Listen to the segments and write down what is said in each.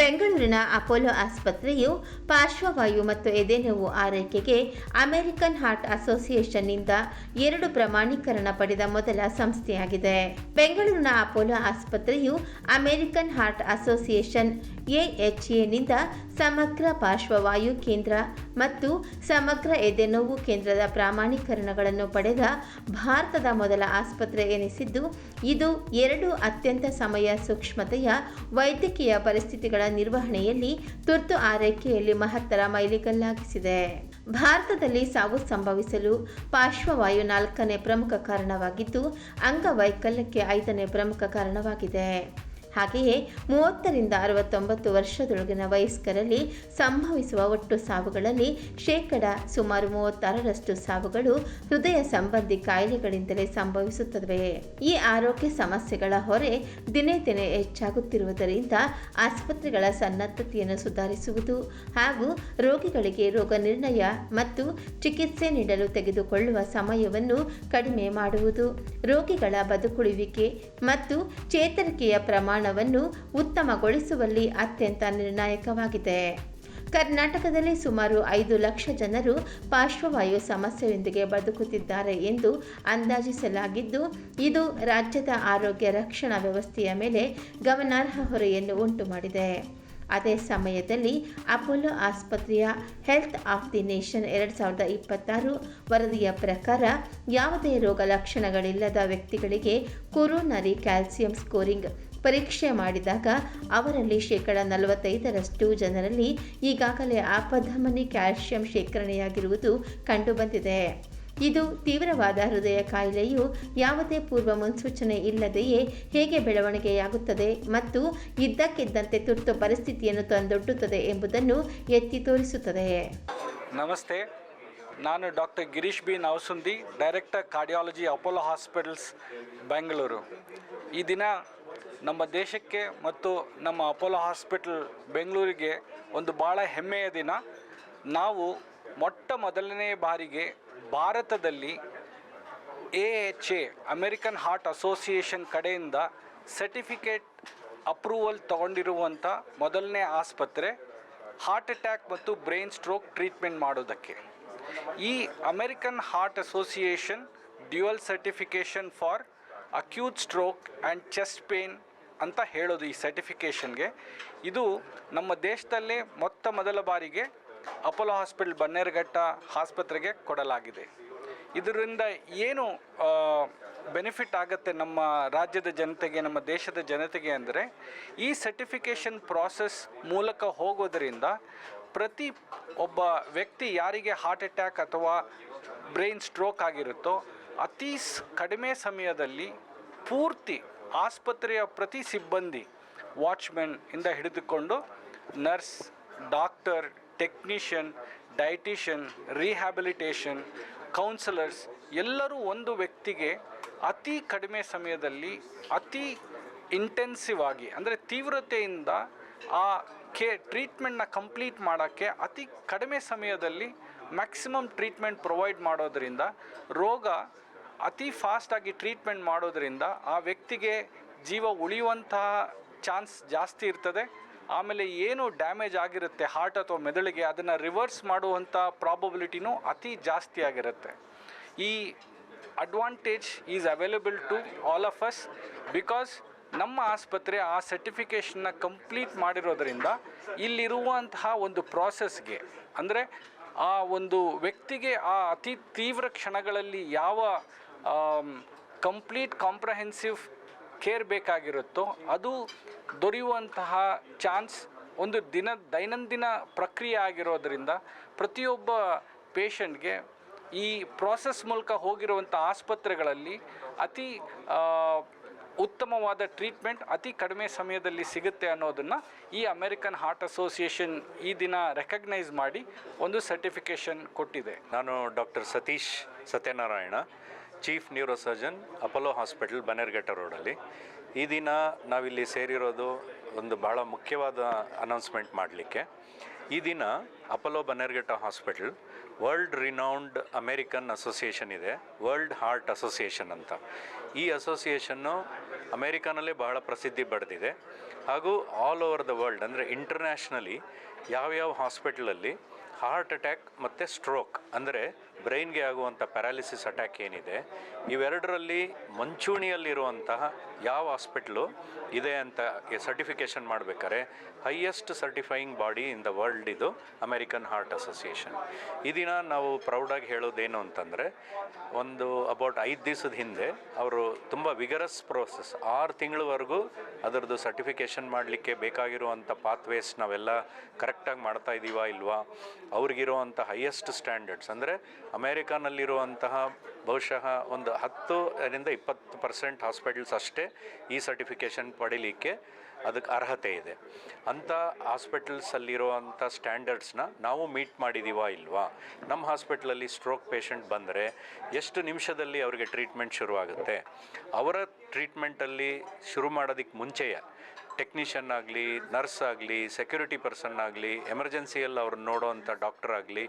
ಬೆಂಗಳೂರಿನ ಅಪೋಲೋ ಆಸ್ಪತ್ರೆಯು ಪಾರ್ಶ್ವವಾಯು ಮತ್ತು ಎದೆನೋವು ಆರೈಕೆಗೆ ಅಮೆರಿಕನ್ ಹಾರ್ಟ್ ಅಸೋಸಿಯೇಷನ್ನಿಂದ 2 ಪ್ರಮಾಣೀಕರಣ ಪಡೆದ ಮೊದಲ ಸಂಸ್ಥೆಯಾಗಿದೆ. ಬೆಂಗಳೂರಿನ ಅಪೋಲೋ ಆಸ್ಪತ್ರೆಯು ಅಮೆರಿಕನ್ ಹಾರ್ಟ್ ಅಸೋಸಿಯೇಷನ್ AHAನಿಂದ ಸಮಗ್ರ ಪಾರ್ಶ್ವವಾಯು ಕೇಂದ್ರ ಮತ್ತು ಸಮಗ್ರ ಎದೆನೋವು ಕೇಂದ್ರದ ಪ್ರಮಾಣೀಕರಣಗಳನ್ನು ಪಡೆದ ಭಾರತದ ಮೊದಲ ಆಸ್ಪತ್ರೆ ಎನಿಸಿದ್ದು, ಇದು 2 ಅತ್ಯಂತ ಸಮಯ ಸೂಕ್ಷ್ಮತೆಯ ವೈದ್ಯಕೀಯ ಪರಿಸ್ಥಿತಿಗಳ ನಿರ್ವಹಣೆಯಲ್ಲಿ ತುರ್ತು ಆರೈಕೆಯಲ್ಲಿ ಮಹತ್ತರ ಮೈಲಿಗಲ್ಲಾಗಿಸಿದೆ. ಭಾರತದಲ್ಲಿ ಸಾವು ಸಂಭವಿಸಲು ಪಾರ್ಶ್ವವಾಯು 4ನೇ ಪ್ರಮುಖ ಕಾರಣವಾಗಿದ್ದು, ಅಂಗವೈಕಲ್ಯಕ್ಕೆ 5ನೇ ಪ್ರಮುಖ ಕಾರಣವಾಗಿದೆ. ಹಾಗೆಯೇ 30ರಿಂದ 69 ವರ್ಷದೊಳಗಿನ ವಯಸ್ಕರಲ್ಲಿ ಸಂಭವಿಸುವ ಒಟ್ಟು ಸಾವುಗಳಲ್ಲಿ ಸುಮಾರು 36% ಸಾವುಗಳು ಹೃದಯ ಸಂಬಂಧಿ ಕಾಯಿಲೆಗಳಿಂದಲೇ ಸಂಭವಿಸುತ್ತವೆ. ಈ ಆರೋಗ್ಯ ಸಮಸ್ಯೆಗಳ ಹೊರೆ ದಿನೇ ದಿನೇ ಹೆಚ್ಚಾಗುತ್ತಿರುವುದರಿಂದ ಆಸ್ಪತ್ರೆಗಳ ಸನ್ನದ್ಧತೆಯನ್ನು ಸುಧಾರಿಸುವುದು ಹಾಗೂ ರೋಗಿಗಳಿಗೆ ರೋಗ ನಿರ್ಣಯ ಮತ್ತು ಚಿಕಿತ್ಸೆ ನೀಡಲು ತೆಗೆದುಕೊಳ್ಳುವ ಸಮಯವನ್ನು ಕಡಿಮೆ ಮಾಡುವುದು, ರೋಗಿಗಳ ಬದುಕುಳಿಯುವಿಕೆ ಮತ್ತು ಚೇತರಿಕೆಯ ಪ್ರಮಾಣವನ್ನು ಉತ್ತಮಗೊಳಿಸುವಲ್ಲಿ ಅತ್ಯಂತ ನಿರ್ಣಾಯಕವಾಗಿದೆ. ಕರ್ನಾಟಕದಲ್ಲಿ ಸುಮಾರು 5 ಲಕ್ಷ ಜನರು ಪಾರ್ಶ್ವವಾಯು ಸಮಸ್ಯೆಯೊಂದಿಗೆ ಬದುಕುತ್ತಿದ್ದಾರೆ ಎಂದು ಅಂದಾಜಿಸಲಾಗಿದ್ದು, ಇದು ರಾಜ್ಯದ ಆರೋಗ್ಯ ರಕ್ಷಣಾ ವ್ಯವಸ್ಥೆಯ ಮೇಲೆ ಗಮನಾರ್ಹ ಹೊರೆಯನ್ನು ಉಂಟುಮಾಡಿದೆ. ಅದೇ ಸಮಯದಲ್ಲಿ ಅಪೋಲೋ ಆಸ್ಪತ್ರೆಯ ಹೆಲ್ತ್ ಆಫ್ ದಿ ನೇಷನ್ 2026 ವರದಿಯ ಪ್ರಕಾರ ಯಾವುದೇ ರೋಗ ಲಕ್ಷಣಗಳಿಲ್ಲದ ವ್ಯಕ್ತಿಗಳಿಗೆ ಕೊರೋನರಿ ಕ್ಯಾಲ್ಸಿಯಂ ಸ್ಕೋರಿಂಗ್ ಪರೀಕ್ಷೆ ಮಾಡಿದಾಗ ಅವರಲ್ಲಿ 45% ಜನರಲ್ಲಿ ಈಗಾಗಲೇ ಆಪಧಮನಿ ಕ್ಯಾಲ್ಸಿಯಂ ಶೇಖರಣೆಯಾಗಿರುವುದು ಕಂಡುಬಂದಿದೆ. ಇದು ತೀವ್ರವಾದ ಹೃದಯ ಕಾಯಿಲೆಯು ಯಾವುದೇ ಪೂರ್ವ ಮುನ್ಸೂಚನೆ ಇಲ್ಲದೆಯೇ ಹೇಗೆ ಬೆಳವಣಿಗೆಯಾಗುತ್ತದೆ ಮತ್ತು ಇದ್ದಕ್ಕಿದ್ದಂತೆ ತುರ್ತು ಪರಿಸ್ಥಿತಿಯನ್ನು ತಂದೊಡ್ಡುತ್ತದೆ ಎಂಬುದನ್ನು ಎತ್ತಿ ತೋರಿಸುತ್ತದೆ. ನಮಸ್ತೆ, ನಾನು doctor Girish B Navasundi, director cardiology Apollo hospitals Bengaluru. ಈ ದಿನ ನಮ್ಮ ದೇಶಕ್ಕೆ ಮತ್ತು ನಮ್ಮ ಅಪೋಲೋ ಹಾಸ್ಪಿಟಲ್ ಬೆಂಗಳೂರಿಗೆ ಒಂದು ಭಾಳ ಹೆಮ್ಮೆಯ ದಿನ. ನಾವು ಮೊದಲನೇ ಬಾರಿಗೆ ಭಾರತದಲ್ಲಿ AHA ಅಮೆರಿಕನ್ ಹಾರ್ಟ್ ಅಸೋಸಿಯೇಷನ್ ಕಡೆಯಿಂದ ಸರ್ಟಿಫಿಕೇಟ್ ಅಪ್ರೂವಲ್ ತಗೊಂಡಿರುವಂಥ ಮೊದಲನೇ ಆಸ್ಪತ್ರೆ ಹಾರ್ಟ್ ಅಟ್ಯಾಕ್ ಮತ್ತು ಬ್ರೈನ್ ಸ್ಟ್ರೋಕ್ ಟ್ರೀಟ್ಮೆಂಟ್ ಮಾಡೋದಕ್ಕೆ. ಈ American heart association dual certification for acute stroke and chest pain ಅಂತ ಹೇಳೋದು. ಈ ಸರ್ಟಿಫಿಕೇಷನ್ಗೆ ಇದು ನಮ್ಮ ದೇಶದಲ್ಲೇ ಮೊದಲ ಬಾರಿಗೆ ಅಪೋಲೋ ಹಾಸ್ಪಿಟಲ್ ಬನ್ನೇರುಘಟ್ಟ ಆಸ್ಪತ್ರೆಗೆ ಕೊಡಲಾಗಿದೆ. ಇದರಿಂದ ಏನು ಬೆನಿಫಿಟ್ ಆಗುತ್ತೆ ನಮ್ಮ ರಾಜ್ಯದ ಜನತೆಗೆ, ನಮ್ಮ ದೇಶದ ಜನತೆಗೆ ಅಂದರೆ, ಈ ಸರ್ಟಿಫಿಕೇಷನ್ ಪ್ರಾಸೆಸ್ ಮೂಲಕ ಹೋಗೋದರಿಂದ ಪ್ರತಿ ಒಬ್ಬ ವ್ಯಕ್ತಿ ಯಾರಿಗೆ ಹಾರ್ಟ್ ಅಟ್ಯಾಕ್ ಅಥವಾ ಬ್ರೈನ್ ಸ್ಟ್ರೋಕ್ ಆಗಿರುತ್ತೋ ಅತಿ ಕಡಿಮೆ ಸಮಯದಲ್ಲಿ ಪೂರ್ತಿ ಆಸ್ಪತ್ರೆಯ ಪ್ರತಿ ಸಿಬ್ಬಂದಿ, ವಾಚ್ಮೆನ್ ಇಂದ ಹಿಡಿದುಕೊಂಡು nurse, doctor, technician, dietitian, rehabilitation, councillors ಎಲ್ಲರೂ ಒಂದು ವ್ಯಕ್ತಿಗೆ ಅತಿ ಕಡಿಮೆ ಸಮಯದಲ್ಲಿ ಅತಿ ಇಂಟೆನ್ಸಿವ್ ಆಗಿ ಅಂದರೆ ತೀವ್ರತೆಯಿಂದ ಆ ಟ್ರೀಟ್ಮೆಂಟ್ನ ಕಂಪ್ಲೀಟ್ ಮಾಡೋಕ್ಕೆ ಅತಿ ಕಡಿಮೆ ಸಮಯದಲ್ಲಿ ಮ್ಯಾಕ್ಸಿಮಮ್ ಟ್ರೀಟ್ಮೆಂಟ್ ಪ್ರೊವೈಡ್ ಮಾಡೋದರಿಂದ, ರೋಗ ಅತಿ ಫಾಸ್ಟಾಗಿ ಟ್ರೀಟ್ಮೆಂಟ್ ಮಾಡೋದರಿಂದ ಆ ವ್ಯಕ್ತಿಗೆ ಜೀವ ಉಳಿಯುವಂತಹ ಚಾನ್ಸ್ ಜಾಸ್ತಿ ಇರ್ತದೆ. ಆಮೇಲೆ ಏನು ಡ್ಯಾಮೇಜ್ ಆಗಿರುತ್ತೆ ಹಾರ್ಟ್ ಅಥವಾ ಮೆದುಳಿಗೆ, ಅದನ್ನು ರಿವರ್ಸ್ ಮಾಡುವಂಥ ಪ್ರಾಬಬಿಲಿಟಿನೂ ಅತಿ ಜಾಸ್ತಿ ಆಗಿರುತ್ತೆ. ಈ advantage is available to all of us because ನಮ್ಮ ಆಸ್ಪತ್ರೆ ಆ ಸರ್ಟಿಫಿಕೇಷನ್ನ ಕಂಪ್ಲೀಟ್ ಮಾಡಿರೋದ್ರಿಂದ ಇಲ್ಲಿರುವಂತಹ ಒಂದು ಪ್ರಾಸೆಸ್ಗೆ, ಅಂದರೆ ಆ ಒಂದು ವ್ಯಕ್ತಿಗೆ ಆ ಅತಿ ತೀವ್ರ ಕ್ಷಣಗಳಲ್ಲಿ ಯಾವ ಕಂಪ್ಲೀಟ್ ಕಾಂಪ್ರಹೆನ್ಸಿವ್ ಕೇರ್ ಬೇಕಾಗಿರುತ್ತೋ ಅದು ದೊರೆಯುವಂತಹ ಚಾನ್ಸ್ ಒಂದು ದೈನಂದಿನ ಪ್ರಕ್ರಿಯೆ ಆಗಿರೋದರಿಂದ ಪ್ರತಿಯೊಬ್ಬ ಪೇಷಂಟ್ಗೆ ಈ ಪ್ರಾಸೆಸ್ ಮೂಲಕ ಹೋಗಿರುವಂಥ ಆಸ್ಪತ್ರೆಗಳಲ್ಲಿ ಅತಿ ಉತ್ತಮವಾದ ಟ್ರೀಟ್ಮೆಂಟ್ ಅತಿ ಕಡಿಮೆ ಸಮಯದಲ್ಲಿ ಸಿಗುತ್ತೆ ಅನ್ನೋದನ್ನು ಈ ಅಮೆರಿಕನ್ ಹಾರ್ಟ್ ಅಸೋಸಿಯೇಷನ್ ಈ ದಿನ ರೆಕಗ್ನೈಸ್ ಮಾಡಿ ಒಂದು ಸರ್ಟಿಫಿಕೇಷನ್ ಕೊಟ್ಟಿದೆ. ನಾನು doctor Satish Satyanarayana, chief neuro surgeon, Apollo hospital Bannerughatta ರೋಡಲ್ಲಿ. ಈ ದಿನ ನಾವಿಲ್ಲಿ ಸೇರಿರೋದು ಒಂದು ಭಾಳ ಮುಖ್ಯವಾದ ಅನೌನ್ಸ್ಮೆಂಟ್ ಮಾಡಲಿಕ್ಕೆ. ಈ ದಿನ Apollo Bannerughatta hospital world renowned American association ಇದೆ, ವರ್ಲ್ಡ್ ಹಾರ್ಟ್ ಅಸೋಸಿಯೇಷನ್ ಅಂತ. ಈ ಅಸೋಸಿಯೇಷನ್ನು ಅಮೇರಿಕಾನಲ್ಲೇ ಬಹಳ ಪ್ರಸಿದ್ಧಿ ಪಡೆದಿದೆ. ಹಾಗೂ ಆಲ್ ಓವರ್ ದ ವರ್ಲ್ಡ್ ಅಂದರೆ ಇಂಟರ್ನ್ಯಾಷನಲಿ ಯಾವ್ಯಾವ ಹಾಸ್ಪಿಟ್ಲಲ್ಲಿ ಹಾರ್ಟ್ ಅಟ್ಯಾಕ್ ಮತ್ತು ಸ್ಟ್ರೋಕ್ ಅಂದರೆ ಬ್ರೈನ್ಗೆ ಆಗುವಂಥ ಪ್ಯಾರಾಲಿಸಿಸ್ ಅಟ್ಯಾಕ್ ಏನಿದೆ ಇವೆರಡರಲ್ಲಿ ಮುಂಚೂಣಿಯಲ್ಲಿರುವಂತಹ ಯಾವ ಹಾಸ್ಪಿಟ್ಲು ಇದೆ ಅಂತ ಸರ್ಟಿಫಿಕೇಷನ್ ಮಾಡಬೇಕಾದ್ರೆ highest certifying body in the world ಇದು ಅಮೇರಿಕನ್ ಹಾರ್ಟ್ ಅಸೋಸಿಯೇಷನ್. ಈ ದಿನ ನಾವು ಪ್ರೌಡಾಗಿ ಹೇಳೋದೇನು ಅಂತಂದರೆ ಒಂದು ಅಬೌಟ್ 5 ದಿವಸದ ಹಿಂದೆ ಅವರು ತುಂಬ ವಿಗರಸ್ ಪ್ರೋಸೆಸ್ 6 ತಿಂಗಳವರೆಗೂ ಅದರದ್ದು ಸರ್ಟಿಫಿಕೇಷನ್ ಮಾಡಲಿಕ್ಕೆ ಬೇಕಾಗಿರುವಂಥ ಪಾತ್ವೇಸ್ ನಾವೆಲ್ಲ ಕರೆಕ್ಟಾಗಿ ಮಾಡ್ತಾ ಇದ್ದೀವಾ ಇಲ್ವಾ, ಅವ್ರಿಗಿರುವಂಥ ಹೈಯೆಸ್ಟ್ ಸ್ಟ್ಯಾಂಡರ್ಡ್ಸ್ ಅಂದರೆ ಅಮೇರಿಕಾನಲ್ಲಿರುವಂತಹ ಬಹುಶಃ ಒಂದು 10-20% ಹಾಸ್ಪಿಟಲ್ಸ್ ಅಷ್ಟೇ ಈ ಸರ್ಟಿಫಿಕೇಷನ್ ಪಡೀಲಿಕ್ಕೆ ಅದಕ್ಕೆ ಅರ್ಹತೆ ಇದೆ. ಅಂಥ ಹಾಸ್ಪಿಟಲ್ಸಲ್ಲಿರುವಂಥ ಸ್ಟ್ಯಾಂಡರ್ಡ್ಸ್ನ ನಾವು ಮೀಟ್ ಮಾಡಿದ್ದೀವಾ ಇಲ್ವಾ, ನಮ್ಮ ಹಾಸ್ಪಿಟ್ಲಲ್ಲಿ ಸ್ಟ್ರೋಕ್ ಪೇಷಂಟ್ ಬಂದರೆ ಎಷ್ಟು ನಿಮಿಷದಲ್ಲಿ ಅವರಿಗೆ ಟ್ರೀಟ್ಮೆಂಟ್ ಶುರುವಾಗುತ್ತೆ, ಅವರ ಟ್ರೀಟ್ಮೆಂಟಲ್ಲಿ ಶುರು ಮಾಡೋದಕ್ಕೆ ಮುಂಚೆಯೇ ಟೆಕ್ನಿಷಿಯನ್ ಆಗಲಿ, ನರ್ಸ್ ಆಗಲಿ, ಸೆಕ್ಯೂರಿಟಿ ಪರ್ಸನ್ ಆಗಲಿ, ಎಮರ್ಜೆನ್ಸಿಯಲ್ಲಿ ಅವ್ರನ್ನ ನೋಡೋವಂಥ ಡಾಕ್ಟರ್ ಆಗಲಿ,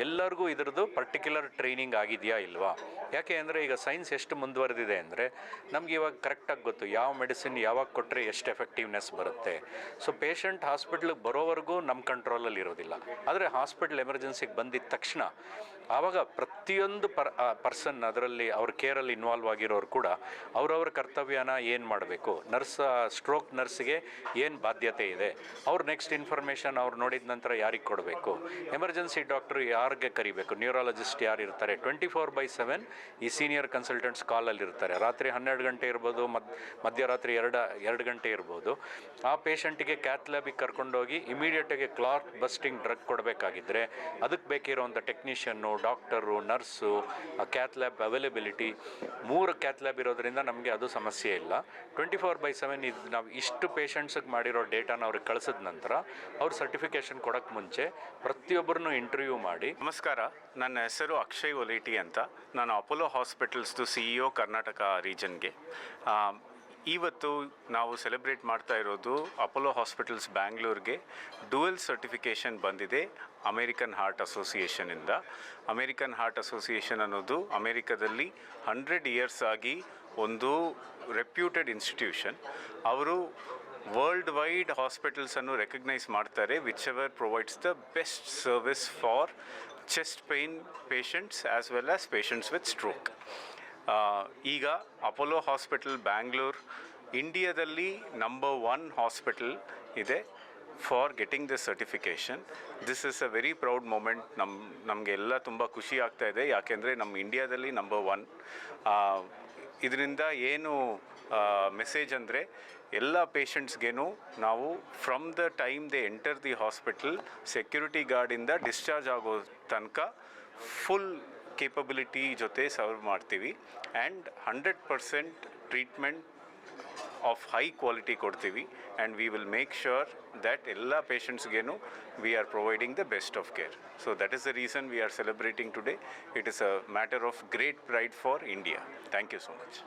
ಎಲ್ಲರಿಗೂ ಇದರದ್ದು ಪರ್ಟಿಕ್ಯುಲರ್ ಟ್ರೈನಿಂಗ್ ಆಗಿದೆಯಾ ಇಲ್ವಾ. ಯಾಕೆ ಅಂದರೆ ಈಗ ಸೈನ್ಸ್ ಎಷ್ಟು ಮುಂದುವರೆದಿದೆ ಅಂದರೆ ನಮ್ಗೆ ಇವಾಗ ಕರೆಕ್ಟಾಗಿ ಗೊತ್ತು ಯಾವ ಮೆಡಿಸಿನ್ ಯಾವಾಗ ಕೊಟ್ಟರೆ ಎಷ್ಟು ಎಫೆಕ್ಟಿವ್ನೆಸ್ ಬರುತ್ತೆ. ಸೊ ಪೇಷಂಟ್ ಹಾಸ್ಪಿಟ್ಲಿಗೆ ಬರೋವರೆಗೂ ನಮ್ಮ ಕಂಟ್ರೋಲಲ್ಲಿ ಇರೋದಿಲ್ಲ. ಆದರೆ ಹಾಸ್ಪಿಟ್ಲ್ ಎಮರ್ಜೆನ್ಸಿಗೆ ಬಂದಿದ್ದ ತಕ್ಷಣ ಆವಾಗ ಪ್ರತಿಯೊಂದು ಪರ್ಸನ್ ಅದರಲ್ಲಿ ಅವ್ರ ಕೇರಲ್ಲಿ ಇನ್ವಾಲ್ವ್ ಆಗಿರೋರು ಕೂಡ ಅವ್ರವ್ರ ಕರ್ತವ್ಯನ ಏನು ಮಾಡಬೇಕು, ಸ್ಟ್ರೋಕ್ ನರ್ಸ್ಗೆ ಏನು ಬಾಧ್ಯತೆ ಇದೆ, ಅವ್ರ ನೆಕ್ಸ್ಟ್ ಇನ್ಫಾರ್ಮೇಷನ್ ಅವ್ರು ನೋಡಿದ ನಂತರ ಯಾರಿಗೆ ಕೊಡಬೇಕು, ಎಮರ್ಜೆನ್ಸಿ ಡಾಕ್ಟ್ರು ಯಾರಿಗೆ ಕರಿಬೇಕು, ನ್ಯೂರಾಲಜಿಸ್ಟ್ ಯಾರು ಇರ್ತಾರೆ, 24/7 ಈ ಸೀನಿಯರ್ ಕನ್ಸಲ್ಟೆಂಟ್ಸ್ ಕಾಲಲ್ಲಿ ಇರ್ತಾರೆ. ರಾತ್ರಿ 12 ಗಂಟೆ ಇರ್ಬೋದು, ಮಧ್ಯರಾತ್ರಿ 2 ಗಂಟೆ ಇರ್ಬೋದು. ಆ ಪೇಷಂಟಿಗೆ ಕ್ಯಾತ್ ಲ್ಯಾಬಿಗೆ ಕರ್ಕೊಂಡೋಗಿ ಇಮಿಡಿಯೇಟಾಗಿ ಕ್ಲಾಟ್ ಬಸ್ಟಿಂಗ್ ಡ್ರಗ್ ಕೊಡಬೇಕಾಗಿದ್ದರೆ ಅದಕ್ಕೆ ಬೇಕಿರೋಂಥ ಟೆಕ್ನಿಷಿಯನ್ನು, doctor, nurse, cath lab availability 3 cath lab ಇರೋದ್ರಿಂದ ನಮಗೆ ಅದು ಸಮಸ್ಯೆ ಇಲ್ಲ. 24/7 ಇದು ನಾವು ಇಷ್ಟು ಪೇಷಂಟ್ಸಿಗೆ ಮಾಡಿರೋ ಡೇಟಾನ ಅವ್ರಿಗೆ ಕಳಿಸಿದ ನಂತರ ಅವ್ರ ಸರ್ಟಿಫಿಕೇಷನ್ ಕೊಡೋಕ್ಕೆ ಮುಂಚೆ ಪ್ರತಿಯೊಬ್ಬರನ್ನು ಇಂಟರ್ವ್ಯೂ ಮಾಡಿ. ನಮಸ್ಕಾರ, ನನ್ನ ಹೆಸರು ಅಕ್ಷಯ್ ಒಲೇಟಿ ಅಂತ. ನಾನು ಅಪೋಲೋ ಹಾಸ್ಪಿಟಲ್ಸ್ದು CEO ಕರ್ನಾಟಕ ರೀಜನ್ಗೆ. ಇವತ್ತು ನಾವು ಸೆಲೆಬ್ರೇಟ್ ಮಾಡ್ತಾ ಇರೋದು ಅಪೋಲೋ ಹಾಸ್ಪಿಟಲ್ಸ್ ಬ್ಯಾಂಗ್ಳೂರ್ಗೆ ಡುವೆಲ್ ಸರ್ಟಿಫಿಕೇಷನ್ ಬಂದಿದೆ ಅಮೇರಿಕನ್ ಹಾರ್ಟ್ ಅಸೋಸಿಯೇಷನಿಂದ. ಅಮೇರಿಕನ್ ಹಾರ್ಟ್ ಅಸೋಸಿಯೇಷನ್ ಅನ್ನೋದು ಅಮೇರಿಕಾದಲ್ಲಿ 100 ಇಯರ್ಸ್ ಆಗಿ ಒಂದು ರೆಪ್ಯೂಟೆಡ್ ಇನ್ಸ್ಟಿಟ್ಯೂಷನ್. ಅವರು ವರ್ಲ್ಡ್ ವೈಡ್ ಹಾಸ್ಪಿಟಲ್ಸನ್ನು ರೆಕಗ್ನೈಸ್ ಮಾಡ್ತಾರೆ, whichever provides the best service for chest pain patients as well as patients with stroke. ಈಗ ಅಪೋಲೋ ಹಾಸ್ಪಿಟಲ್ ಬ್ಯಾಂಗ್ಳೂರ್ ಇಂಡಿಯಾದಲ್ಲಿ ನಂಬರ್ 1 ಹಾಸ್ಪಿಟಲ್ ಇದೆ for getting this certification. This is a very proud moment. ನಮಗೆಲ್ಲ ತುಂಬ ಖುಷಿ ಆಗ್ತಾ ಇದೆ, ಯಾಕೆಂದರೆ ನಮ್ಮ ಇಂಡಿಯಾದಲ್ಲಿ ನಂಬರ್ 1. ಇದರಿಂದ ಏನು ಮೆಸೇಜ್ ಅಂದರೆ ಎಲ್ಲ ಪೇಷಂಟ್ಸ್ಗೇನು ನಾವು from the time they enter the hospital security ಗಾರ್ಡಿಂದ ಡಿಸ್ಚಾರ್ಜ್ ಆಗೋ ತನಕ ಫುಲ್ ಕೇಪಬಿಲಿಟಿ ಜೊತೆ ಸರ್ವ್ ಮಾಡ್ತೀವಿ and 100% treatment of high quality ಕೊಡ್ತೀವಿ. And we will make sure that ಎಲ್ಲ ಪೇಷಂಟ್ಸ್ಗೇನು we are providing the best of care. So that is the reason we are celebrating today. It is a matter of great pride for India. Thank you so much.